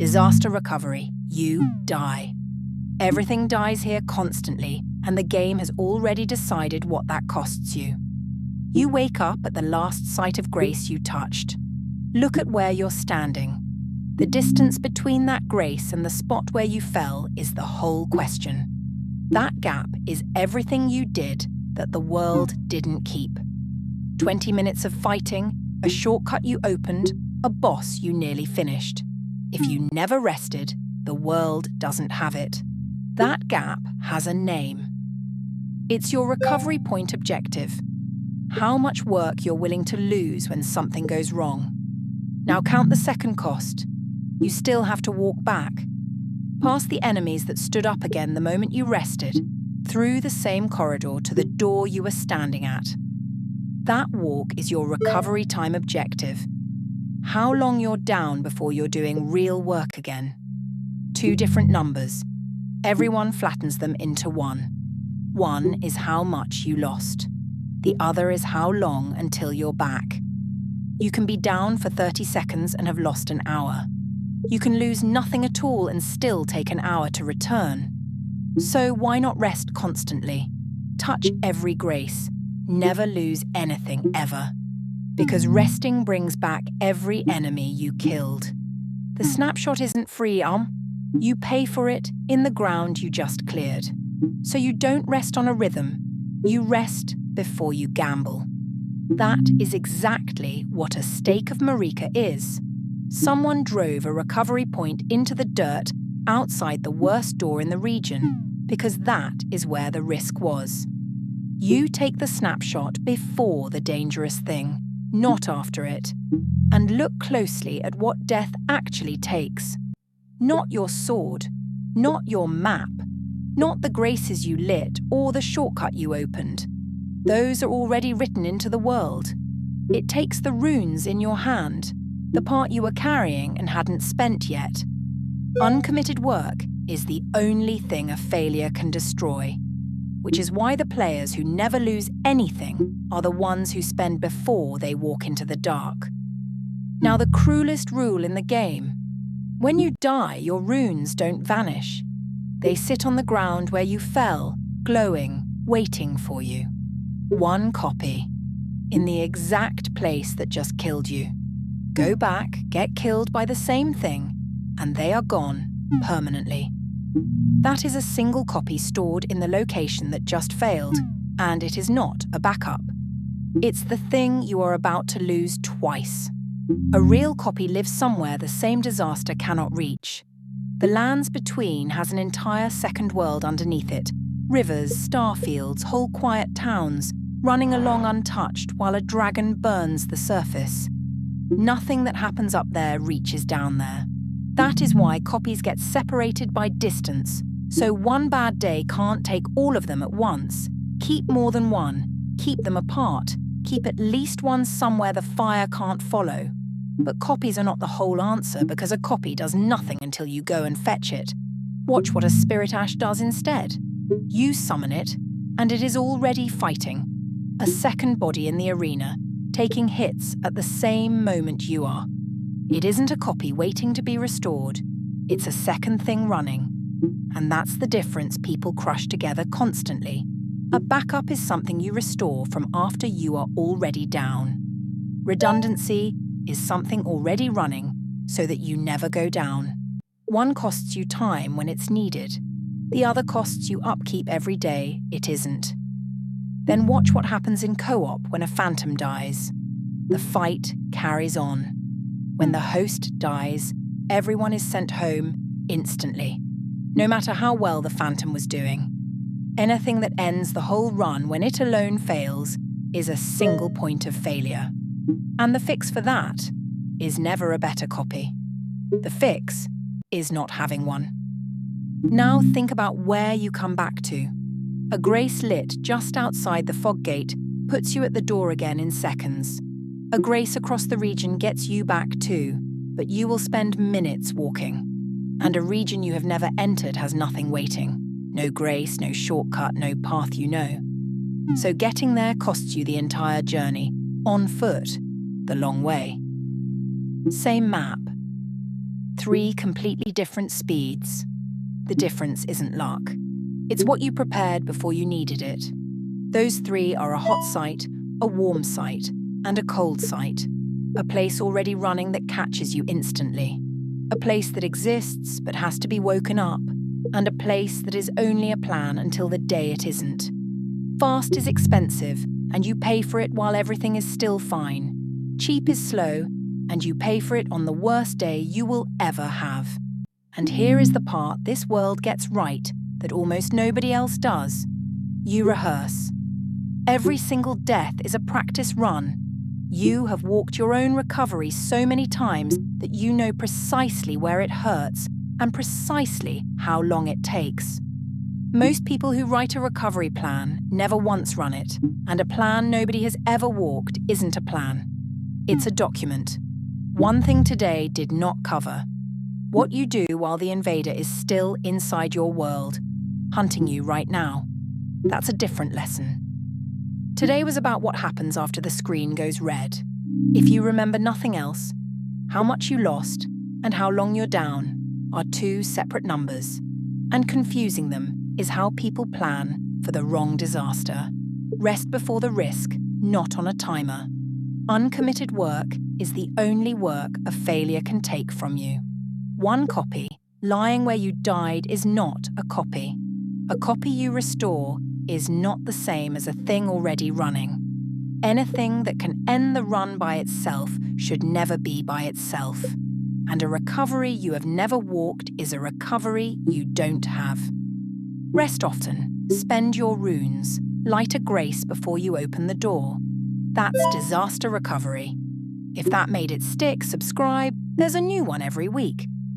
Disaster recovery. You die. Everything dies here constantly, and the game has already decided what that costs you. You wake up at the last site of grace you touched. Look at where you're standing. The distance between that grace and the spot where you fell is the whole question. That gap is everything you did that the world didn't keep. 20 minutes of fighting, a shortcut you opened, a boss you nearly finished. If you never rested, the world doesn't have it. That gap has a name. It's your recovery point objective. How much work you're willing to lose when something goes wrong. Now count the second cost. You still have to walk back. Past the enemies that stood up again the moment you rested, through the same corridor to the door you were standing at. That walk is your recovery time objective. How long you're down before you're doing real work again. 2 different numbers. Everyone flattens them into 1. 1 is how much you lost. The other is how long until you're back. You can be down for 30 seconds and have lost an hour. You can lose nothing at all and still take an hour to return. So why not rest constantly? Touch every grace. Never lose anything ever. Because resting brings back every enemy you killed. The snapshot isn't free, You pay for it in the ground you just cleared. So you don't rest on a rhythm. You rest before you gamble. That is exactly what a stake of Marika is. Someone drove a recovery point into the dirt outside the worst door in the region, because that is where the risk was. You take the snapshot before the dangerous thing, not after it, and look closely at what death actually takes. Not your sword, not your map, not the graces you lit or the shortcut you opened. Those are already written into the world. It takes the runes in your hand, the part you were carrying and hadn't spent yet. Uncommitted work is the only thing a failure can destroy, which is why the players who never lose anything are the ones who spend before they walk into the dark. Now, the cruelest rule in the game: when you die, your runes don't vanish. They sit on the ground where you fell, glowing, waiting for you. 1 copy, in the exact place that just killed you. Go back, get killed by the same thing, and they are gone permanently. That is a single copy stored in the location that just failed, and it is not a backup. It's the thing you are about to lose twice. A real copy lives somewhere the same disaster cannot reach. The lands between has an entire second world underneath it. Rivers, star fields, whole quiet towns, running along untouched while a dragon burns the surface. Nothing that happens up there reaches down there. That is why copies get separated by distance, so one bad day can't take all of them at once. Keep more than one, keep them apart, keep at least one somewhere the fire can't follow. But copies are not the whole answer, because a copy does nothing until you go and fetch it. Watch what a spirit ash does instead. You summon it, and it is already fighting. A second body in the arena, taking hits at the same moment you are. It isn't a copy waiting to be restored, it's a second thing running. And that's the difference people crush together constantly. A backup is something you restore from after you are already down. Redundancy is something already running so that you never go down. One costs you time when it's needed. The other costs you upkeep every day it isn't. Then watch what happens in co-op when a phantom dies. The fight carries on. When the host dies, everyone is sent home instantly, no matter how well the phantom was doing. Anything that ends the whole run when it alone fails is a single point of failure. And the fix for that is never a better copy. The fix is not having one. Now think about where you come back to. A grace lit just outside the fog gate puts you at the door again in seconds. A grace across the region gets you back too, but you will spend minutes walking. And a region you have never entered has nothing waiting. No grace, no shortcut, no path you know. So getting there costs you the entire journey, on foot, the long way. Same map. 3 completely different speeds. The difference isn't luck. It's what you prepared before you needed it. Those 3 are a hot site, a warm site, and a cold site. A place already running that catches you instantly. A place that exists but has to be woken up. And a place that is only a plan until the day it isn't. Fast is expensive, and you pay for it while everything is still fine. Cheap is slow, and you pay for it on the worst day you will ever have. And here is the part this world gets right that almost nobody else does. You rehearse. Every single death is a practice run. You have walked your own recovery so many times that you know precisely where it hurts and precisely how long it takes. Most people who write a recovery plan never once run it, and a plan nobody has ever walked isn't a plan. It's a document. One thing today did not cover. What you do while the invader is still inside your world, hunting you right now. That's a different lesson. Today was about what happens after the screen goes red. If you remember nothing else, how much you lost and how long you're down are 2 separate numbers, and confusing them is how people plan for the wrong disaster. Rest before the risk, not on a timer. Uncommitted work is the only work a failure can take from you. One copy, lying where you died, is not a copy. A copy you restore is not the same as a thing already running. Anything that can end the run by itself should never be by itself. And a recovery you have never walked is a recovery you don't have. Rest often, spend your runes, light a grace before you open the door. That's disaster recovery. If that made it stick, subscribe. There's a new one every week.